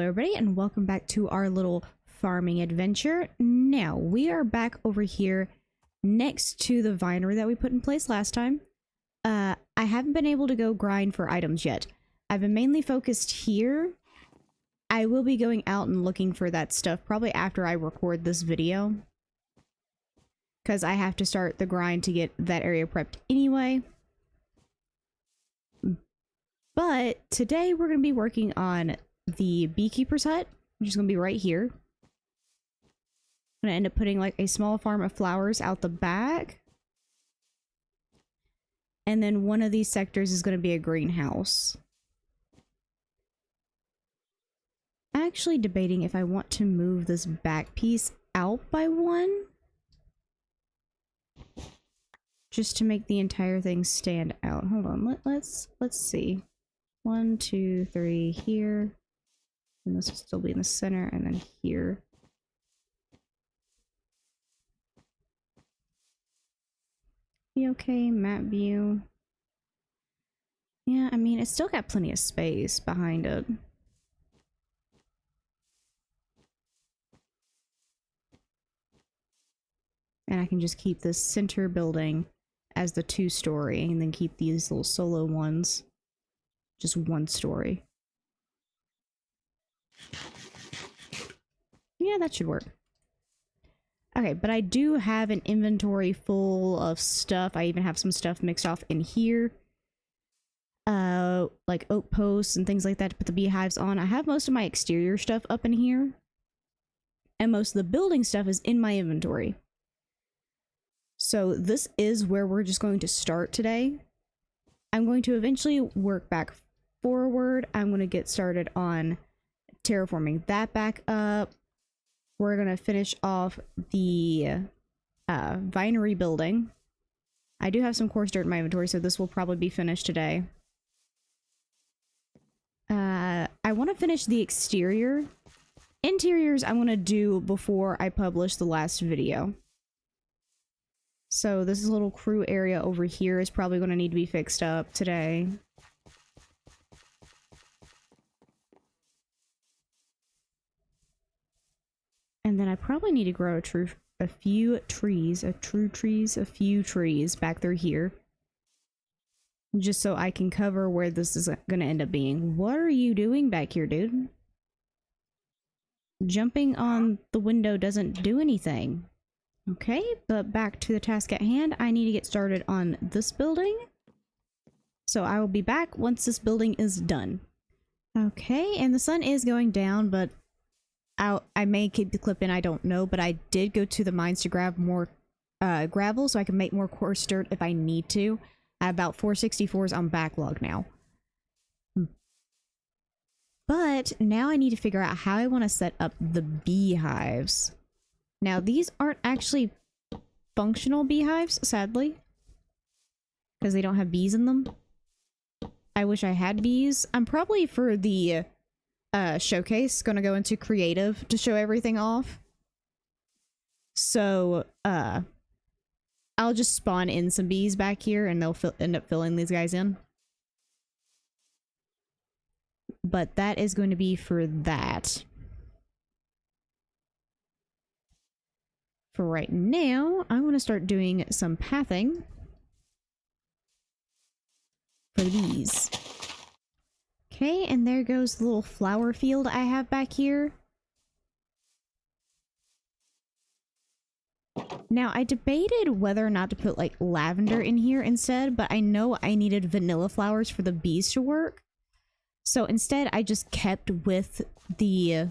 everybody, and welcome back to our little farming adventure. Now, we are back over here next to the vinery that we put in place last time. I haven't been able to go grind for items yet. I've been mainly focused here. I will be going out and looking for that stuff probably after I record this video, because I have to start the grind to get that area prepped anyway. But today we're going to be working on the beekeeper's hut, which is going to be right here. I'm going to end up putting like a small farm of flowers out the back. And then one of these sectors is going to be a greenhouse. I'm actually debating if I want to move this back piece out by one, just to make the entire thing stand out. Hold on, let's see. 1, 2, 3 here. And this will still be in the center, and then here. Be okay, map view. Yeah, I mean, it's still got plenty of space behind it. And I can just keep this center building as the 2-story, and then keep these little solo ones just 1 story. Yeah, that should work. Okay, but I do have an inventory full of stuff. I even have some stuff mixed off in here. Like oak posts and things like that to put the beehives on. I have most of my exterior stuff up in here. And most of the building stuff is in my inventory. So this is where we're just going to start today. I'm going to eventually work back forward. I'm going to get started on terraforming that back up. We're going to finish off the vinery building. I do have some coarse dirt in my inventory, so this will probably be finished today. I want to finish the exterior. Interiors I'm going to do before I publish the last video. So this little crew area over here is probably going to need to be fixed up today. And then I probably need to grow a few trees back through here. Just so I can cover where this is going to end up being. What are you doing back here, dude? Jumping on the window doesn't do anything. Okay, but back to the task at hand. I need to get started on this building. So I will be back once this building is done. Okay, and the sun is going down, but I may keep the clip in, I don't know, but I did go to the mines to grab more gravel so I can make more coarse dirt if I need to. I have about 464s on backlog now. But now I need to figure out how I want to set up the beehives. Now, these aren't actually functional beehives, sadly, because they don't have bees in them. I wish I had bees. I'm probably, for the showcase, gonna go into creative to show everything off. So, I'll just spawn in some bees back here, and they'll end up filling these guys in. But that is going to be for that. For right now, I want to start doing some pathing for the bees. Okay, and there goes the little flower field I have back here. Now, I debated whether or not to put like lavender in here instead, but I know I needed vanilla flowers for the bees to work. So instead, I just kept with the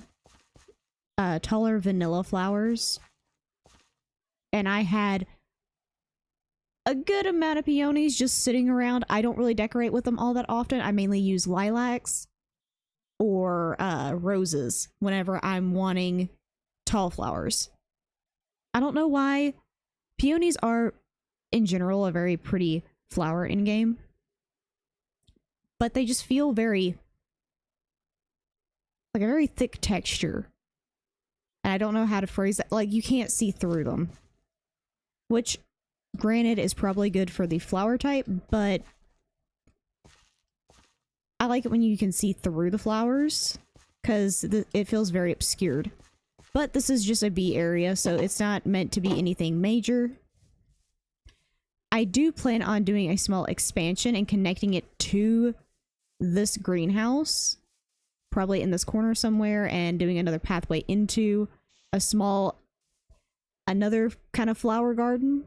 taller vanilla flowers. And I had a good amount of peonies just sitting around. I don't really decorate with them all that often. I mainly use lilacs or roses whenever I'm wanting tall flowers. I don't know why. Peonies are, in general, a very pretty flower in-game. But they just feel very, like a very thick texture. And I don't know how to phrase that. Like, you can't see through them. Which, granted, is probably good for the flower type, but I like it when you can see through the flowers. because it feels very obscured. But this is just a bee area, so it's not meant to be anything major. I do plan on doing a small expansion and connecting it to this greenhouse, probably in this corner somewhere, and doing another pathway into a small, another kind of flower garden.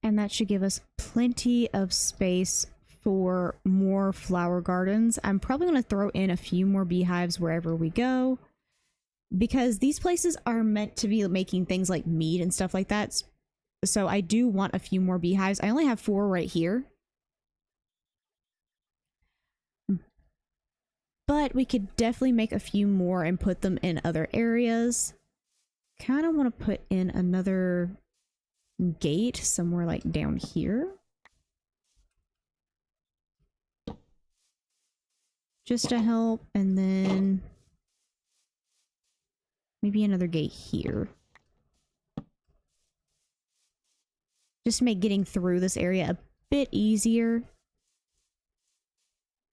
And that should give us plenty of space for more flower gardens. I'm probably going to throw in a few more beehives wherever we go, because these places are meant to be making things like meat and stuff like that. So I do want a few more beehives. I only have 4 right here, but we could definitely make a few more and put them in other areas. Kind of want to put in another gate somewhere like down here, just to help, and then maybe another gate here, just to make getting through this area a bit easier.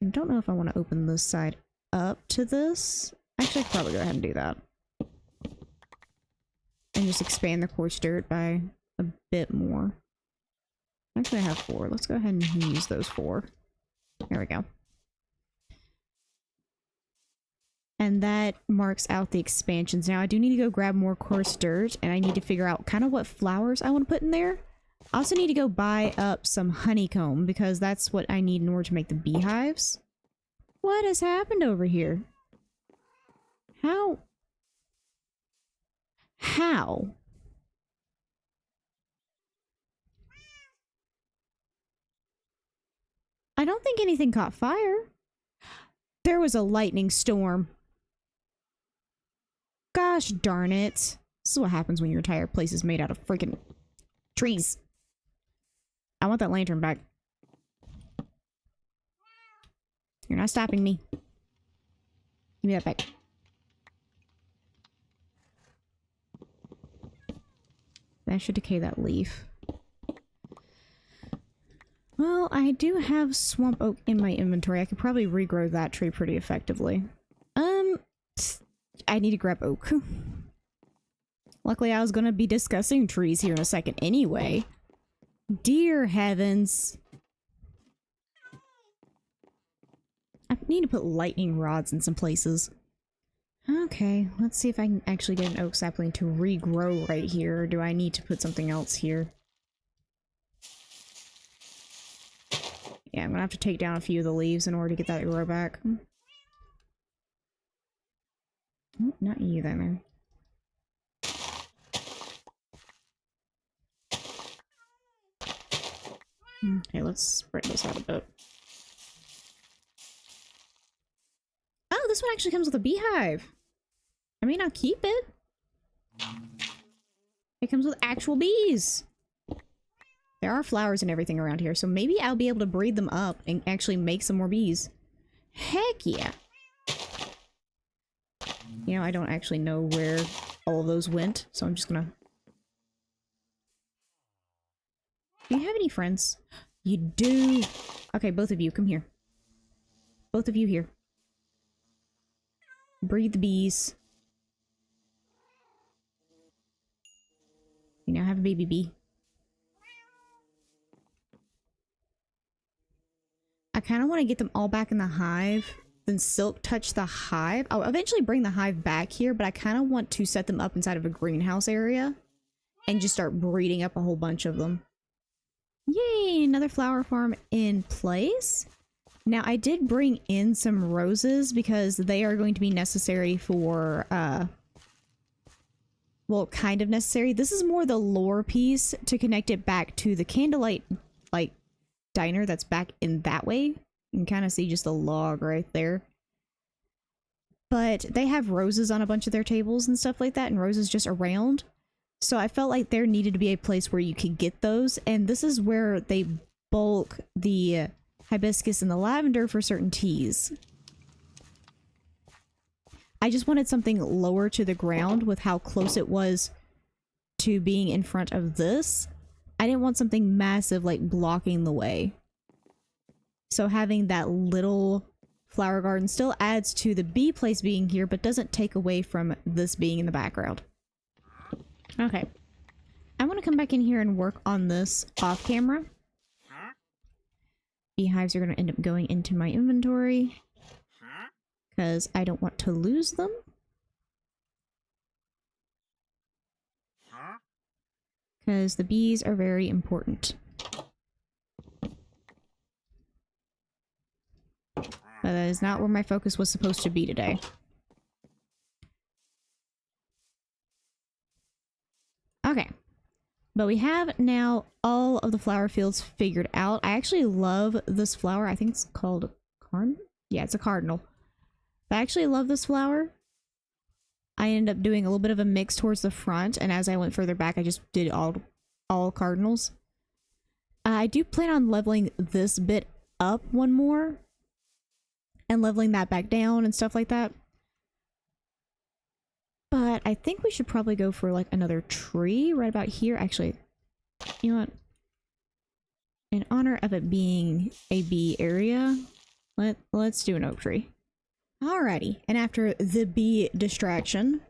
I don't know if I want to open this side up to this. Actually, I could probably go ahead and do that and just expand the coarse dirt by a bit more. Actually, I have 4. Let's go ahead and use those 4. There we go. And that marks out the expansions. Now, I do need to go grab more coarse dirt, and I need to figure out kind of what flowers I want to put in there. I also need to go buy up some honeycomb, because that's what I need in order to make the beehives. What has happened over here? How? How? I don't think anything caught fire. There was a lightning storm. Gosh darn it. This is what happens when your entire place is made out of freaking trees. I want that lantern back. You're not stopping me. Give me that back. That should decay that leaf. Well, I do have swamp oak in my inventory. I could probably regrow that tree pretty effectively. I need to grab oak. Luckily, I was going to be discussing trees here in a second anyway. Dear heavens. I need to put lightning rods in some places. Okay, let's see if I can actually get an oak sapling to regrow right here. Or do I need to put something else here? Yeah, I'm gonna have to take down a few of the leaves in order to get that to grow back. Oh, not you then. Okay, let's spread this out a bit. Oh, this one actually comes with a beehive. I may not keep it. It comes with actual bees. There are flowers and everything around here, so maybe I'll be able to breed them up and actually make some more bees. Heck yeah. You know, I don't actually know where all of those went, so I'm just gonna... Do you have any friends? You do! Okay, both of you, come here. Both of you here. Breed the bees. You now have a baby bee. I kind of want to get them all back in the hive, then silk touch the hive. I'll eventually bring the hive back here, but I kind of want to set them up inside of a greenhouse area and just start breeding up a whole bunch of them. Yay, another flower farm in place. Now, I did bring in some roses because they are going to be necessary for, well, kind of necessary. This is more the lore piece to connect it back to the candlelight, like, diner that's back in that way. You can kind of see just the log right there. But they have roses on a bunch of their tables and stuff like that, and roses just around. So I felt like there needed to be a place where you could get those, and this is where they bulk the hibiscus and the lavender for certain teas. I just wanted something lower to the ground with how close it was to being in front of this. I didn't want something massive like blocking the way. So having that little flower garden still adds to the bee place being here, but doesn't take away from this being in the background. Okay. I want to come back in here and work on this off camera. Beehives are going to end up going into my inventory because I don't want to lose them. Because the bees are very important. But that is not where my focus was supposed to be today. Okay. But we have now all of the flower fields figured out. I actually love this flower. I think it's called cardinal? Yeah, it's a cardinal. I actually love this flower. I ended up doing a little bit of a mix towards the front, and as I went further back, I just did all cardinals. I do plan on leveling this bit up one more, and leveling that back down and stuff like that. But I think we should probably go for like another tree right about here. Actually, you know what? In honor of it being a bee area, let's do an oak tree. Alrighty, and after the bee distraction,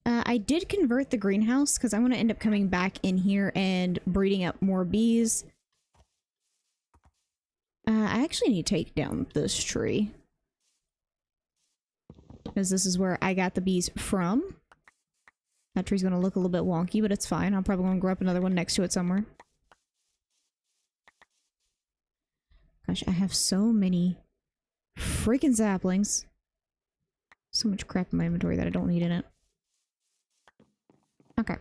I did convert the greenhouse because I'm going to end up coming back in here and breeding up more bees. I actually need to take down this tree because this is where I got the bees from. That tree's going to look a little bit wonky, but it's fine. I'm probably going to grow up another one next to it somewhere. Gosh, I have so many freaking saplings. So much crap in my inventory that I don't need in it. Okay.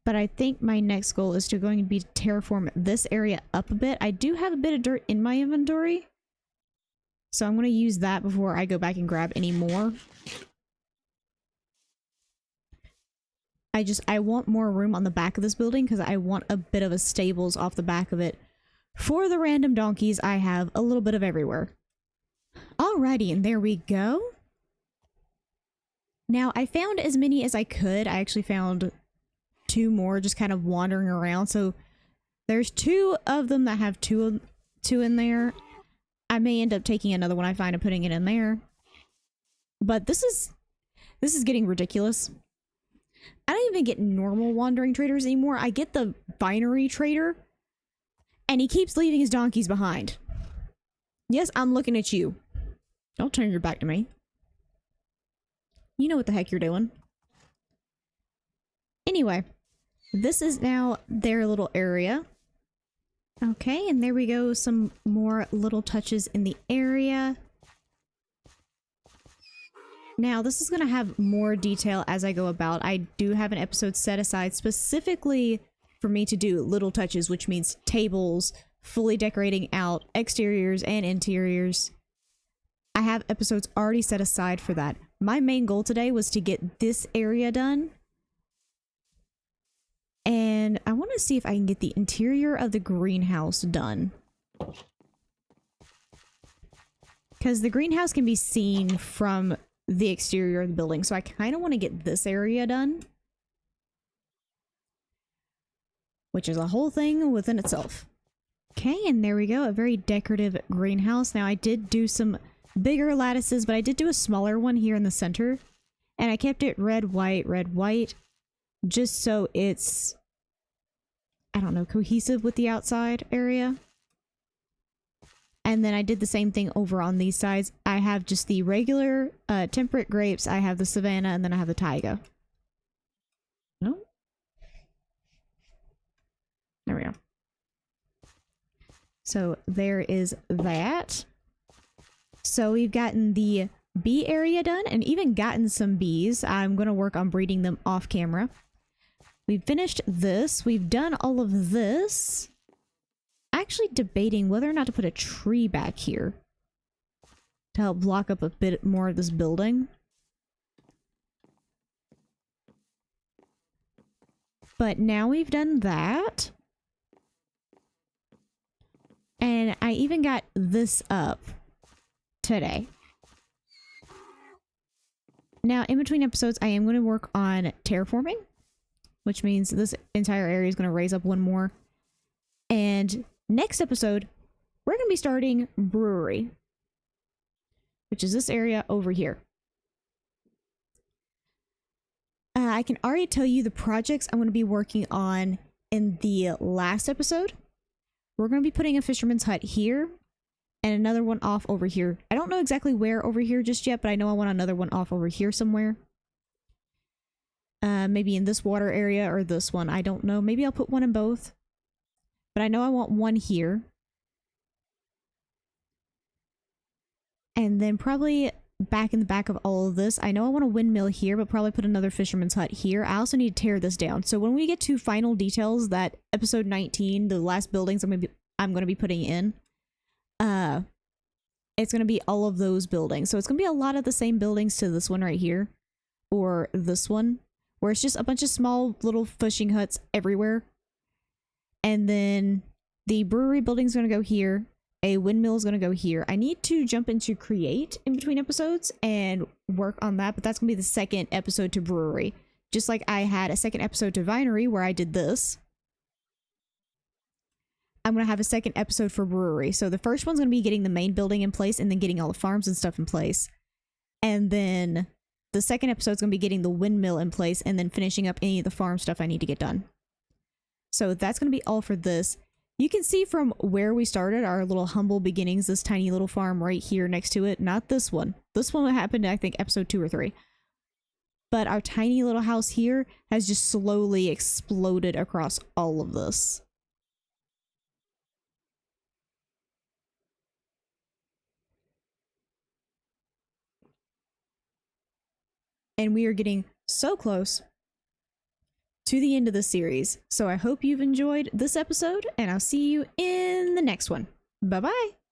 But I think my next goal is going to be to terraform this area up a bit. I do have a bit of dirt in my inventory, so I'm going to use that before I go back and grab any more. I want more room on the back of this building because I want a bit of a stables off the back of it. For the random donkeys, I have a little bit of everywhere. Alrighty, and there we go. Now, I found as many as I could. I actually found 2 more just kind of wandering around. So there's 2 of them that have two in there. I may end up taking another one I find and putting it in there. But this is getting ridiculous. I don't even get normal wandering traders anymore. I get the binary trader, and he keeps leaving his donkeys behind. Yes, I'm looking at you. Don't turn your back to me. You know what the heck you're doing. Anyway, this is now their little area. Okay, and there we go. Some more little touches in the area. Now, this is going to have more detail as I go about. I do have an episode set aside specifically for me to do little touches, which means tables, fully decorating out exteriors and interiors. I have episodes already set aside for that. My main goal today was to get this area done. And I want to see if I can get the interior of the greenhouse done. Because the greenhouse can be seen from the exterior of the building. So I kind of want to get this area done. Which is a whole thing within itself. Okay, and there we go. A very decorative greenhouse. Now I did do some bigger lattices, but I did do a smaller one here in the center. And I kept it red, white. Just so it's, I don't know, cohesive with the outside area. And then I did the same thing over on these sides. I have just the regular temperate grapes. I have the Savannah, and then I have the Taiga. No? There we go. So there is that. So we've gotten the bee area done and even gotten some bees. I'm going to work on breeding them off camera. We've finished this. We've done all of this. Actually debating whether or not to put a tree back here to help block up a bit more of this building. But now we've done that. And I even got this up today. Now, in between episodes, I am going to work on terraforming, which means this entire area is going to raise up one more. And next episode, we're going to be starting brewery, which is this area over here. I can already tell you the projects I'm going to be working on in the last episode. We're going to be putting a fisherman's hut here and another one off over here. I don't know exactly where over here just yet, but I know I want another one off over here somewhere. Maybe in this water area or this one. I don't know. Maybe I'll put one in both. But I know I want one here. And then probably back in the back of all of this, I know I want a windmill here, but probably put another fisherman's hut here. I also need to tear this down. So when we get to final details, that episode 19, the last buildings I'm going to be putting in, it's going to be all of those buildings. So it's going to be a lot of the same buildings to this one right here, or this one, where it's just a bunch of small little fishing huts everywhere. And then the brewery building's going to go here. A windmill is going to go here. I need to jump into create in between episodes and work on that, but that's going to be the second episode to brewery. Just like I had a second episode to vinery where I did this, I'm going to have a second episode for brewery. So the first one's going to be getting the main building in place and then getting all the farms and stuff in place. And then the second episode's going to be getting the windmill in place and then finishing up any of the farm stuff I need to get done. So that's going to be all for this. You can see from where we started, our little humble beginnings, this tiny little farm right here next to it. Not this one. This one happened, I think, episode 2 or 3. But our tiny little house here has just slowly exploded across all of this. And we are getting so close to the end of the series. So I hope you've enjoyed this episode, and I'll see you in the next one. Bye-bye!